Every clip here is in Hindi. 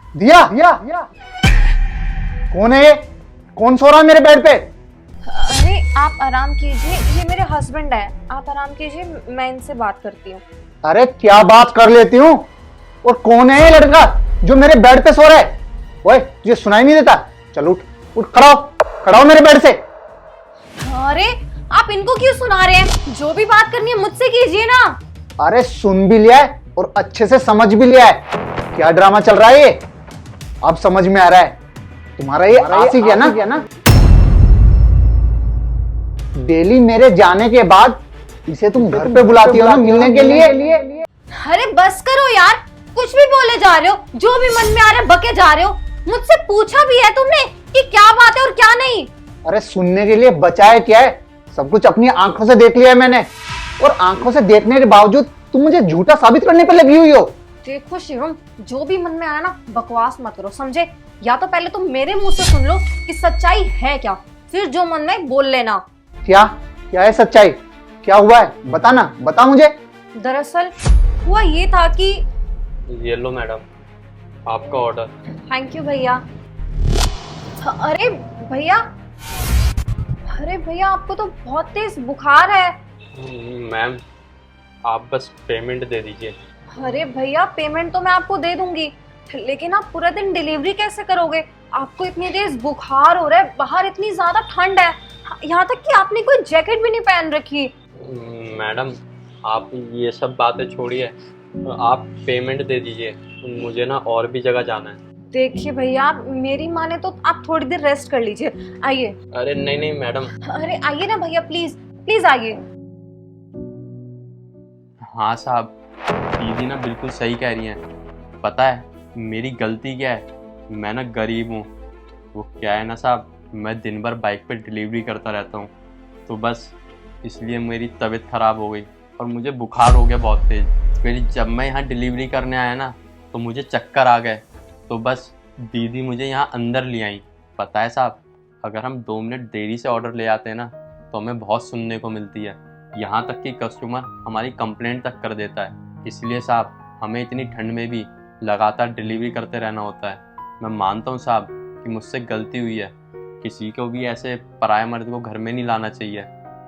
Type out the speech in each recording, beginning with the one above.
दिया दिया कौन है ये? कौन सो रहा है मेरे बेड पे? अरे आप आराम कीजिए, ये मेरे हस्बैंड है। आप आराम कीजिए, मैं इनसे बात करती हूँ। अरे क्या बात कर लेती हूँ। और कौन है ये लड़का जो मेरे बेड पे सो रहा है? ओए तुझे सुनाई नहीं देता? चल उठ उठ, खड़ा हो मेरे बेड से। अरे आप इनको क्यों सुना रहे हैं? जो भी बात करनी है मुझसे कीजिए ना। अरे सुन भी लिया है और अच्छे से समझ भी लिया है। क्या ड्रामा चल रहा है ये? अब समझ में आ रहा है। तुम्हारा ये आशिक है ना? डेली मेरे जाने के बाद इसे तुम घर पे बुलाती हो ना मिलने के लिए। अरे बस करो यार, कुछ भी बोले जा रहे हो, जो भी मन में आ रहा है बके जा रहे हो। मुझसे पूछा भी है तुमने कि क्या बात है और क्या नहीं? अरे सुनने के लिए बचाए क्या है? सब कुछ अपनी आंखों से देख लिया है मैंने, और आंखों से देखने के बावजूद तुम मुझे झूठा साबित करने पे लगी हुई हो। देखो शिवम, जो भी मन में आया ना बकवास मत करो, समझे? या तो पहले तुम मेरे मुंह से सुन लो कि सच्चाई है क्या, फिर जो मन में बोल लेना। क्या क्या है सच्चाई? क्या हुआ है? बता मुझे। दरअसल हुआ ये था कि ये लो मैडम, आपका ऑर्डर। थैंक यू भैया। अरे भैया, अरे भैया आपको तो बहुत तेज बुखार है। मैम आप बस पेमेंट दे दीजिए। अरे भैया पेमेंट तो मैं आपको दे दूंगी, लेकिन आप पूरा दिन डिलीवरी कैसे करोगे? आपको इतनी तेज बुखार हो रहा है, बाहर इतनी ज्यादा ठंड है, यहाँ तक कि आपने कोई जैकेट भी नहीं पहन रखी। मैडम आप ये सब बातें छोड़िए, आप पेमेंट दे दीजिए, मुझे ना और भी जगह जाना है। देखिए भैया, आप मेरी माने तो आप थोड़ी देर रेस्ट कर लीजिए, आइए। अरे नहीं मैडम। अरे आइए ना भैया, प्लीज प्लीज आइए। हाँ साहब, दीदी ना बिल्कुल सही कह रही हैं। पता है मेरी गलती क्या है? मैं ना गरीब हूँ। वो क्या है ना साहब, मैं दिन भर बाइक पे डिलीवरी करता रहता हूँ, तो बस इसलिए मेरी तबीयत ख़राब हो गई और मुझे बुखार हो गया बहुत तेज़। फिर जब मैं यहाँ डिलीवरी करने आया ना तो मुझे चक्कर आ गए, तो बस दीदी मुझे यहाँ अंदर ले आई। पता है साहब, अगर हम 2 मिनट देरी से ऑर्डर ले आते हैं ना तो हमें बहुत सुनने को मिलती है। यहाँ तक कि कस्टमर हमारी कंप्लेंट तक कर देता है। इसलिए साहब हमें इतनी ठंड में भी लगातार डिलीवरी करते रहना होता है। मैं मानता हूँ साहब कि मुझसे गलती हुई है, किसी को भी ऐसे पराये मर्द को घर में नहीं लाना चाहिए,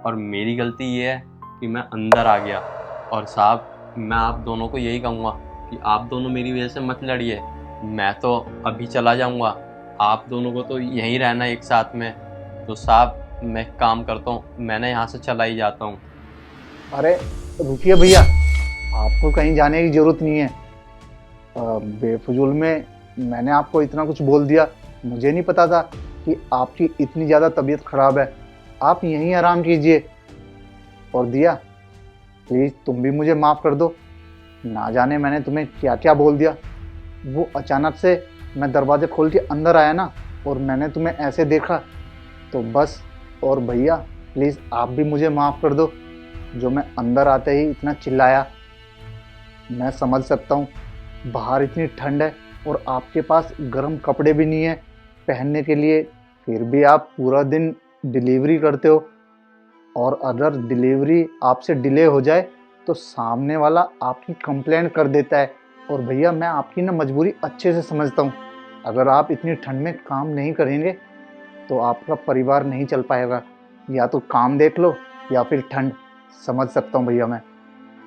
और मेरी गलती ये है कि मैं अंदर आ गया। और साहब मैं आप दोनों को यही कहूँगा कि आप दोनों मेरी वजह से मत लड़िए। मैं तो अभी चला जाऊँगा, आप दोनों को तो यहीं रहना एक साथ में। तो साहब मैं काम करता हूँ, मैं यहाँ से चला ही जाता हूँ। अरे रुकिए भैया, आपको कहीं जाने की जरूरत नहीं है। बेफजूल में मैंने आपको इतना कुछ बोल दिया। मुझे नहीं पता था कि आपकी इतनी ज़्यादा तबीयत ख़राब है। आप यहीं आराम कीजिए। और दिया प्लीज़ तुम भी मुझे माफ़ कर दो। ना जाने मैंने तुम्हें क्या क्या बोल दिया। वो अचानक से मैं दरवाजे खोल के अंदर आया ना, और मैंने तुम्हें ऐसे देखा तो बस। और भैया प्लीज़ आप भी मुझे माफ़ कर दो, जो मैं अंदर आते ही इतना चिल्लाया। मैं समझ सकता हूँ बाहर इतनी ठंड है और आपके पास गर्म कपड़े भी नहीं है पहनने के लिए, फिर भी आप पूरा दिन डिलीवरी करते हो। और अगर डिलीवरी आपसे डिले हो जाए तो सामने वाला आपकी कंप्लेंट कर देता है। और भैया मैं आपकी ना मजबूरी अच्छे से समझता हूँ। अगर आप इतनी ठंड में काम नहीं करेंगे तो आपका परिवार नहीं चल पाएगा। या तो काम देख लो या फिर ठंड। समझ सकता हूँ भैया मैं।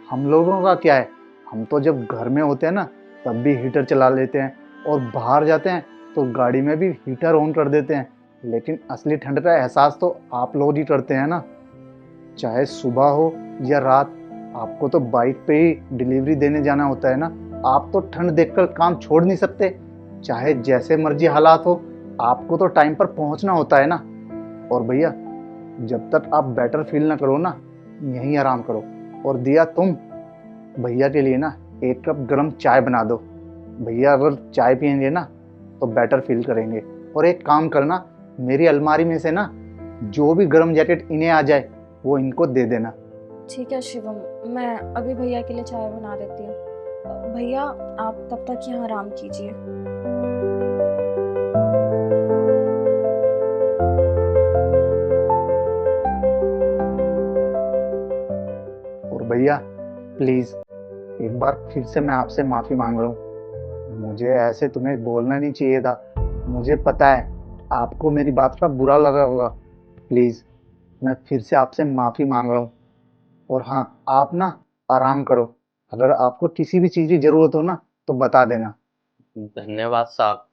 हम लोगों का क्या है, हम तो जब घर में होते हैं ना तब भी हीटर चला लेते हैं, और बाहर जाते हैं तो गाड़ी में भी हीटर ऑन कर देते हैं। लेकिन असली ठंड का एहसास तो आप लोग ही करते हैं ना। चाहे सुबह हो या रात, आपको तो बाइक पे ही डिलीवरी देने जाना होता है ना। आप तो ठंड देखकर काम छोड़ नहीं सकते। चाहे जैसे मर्जी हालात हो, आपको तो टाइम पर पहुंचना होता है ना। और भैया जब तक आप बेटर फील ना करो ना, यहीं आराम करो। और दिया तुम भैया के लिए ना 1 कप गर्म चाय बना दो। भैया अगर चाय पियेंगे ना तो बेटर फील करेंगे। और एक काम करना, मेरी अलमारी में से ना जो भी गर्म जैकेट इन्हें आ जाए वो इनको दे देना। ठीक है शिवम, मैं अभी भैया के लिए चाय बना देती हूँ। भैया आप तब तक यहाँ आराम कीजिए। और भैया प्लीज़ एक बार फिर से मैं आपसे माफ़ी मांग रहा हूँ। मुझे ऐसे तुम्हें बोलना नहीं चाहिए था। मुझे पता है आपको मेरी बात का बुरा लगा होगा। प्लीज, मैं फिर से आपसे माफी मांग रहा हूँ। और हाँ, आप ना आराम करो। अगर आपको किसी भी चीज की जरूरत हो ना तो बता देना। धन्यवाद साहब।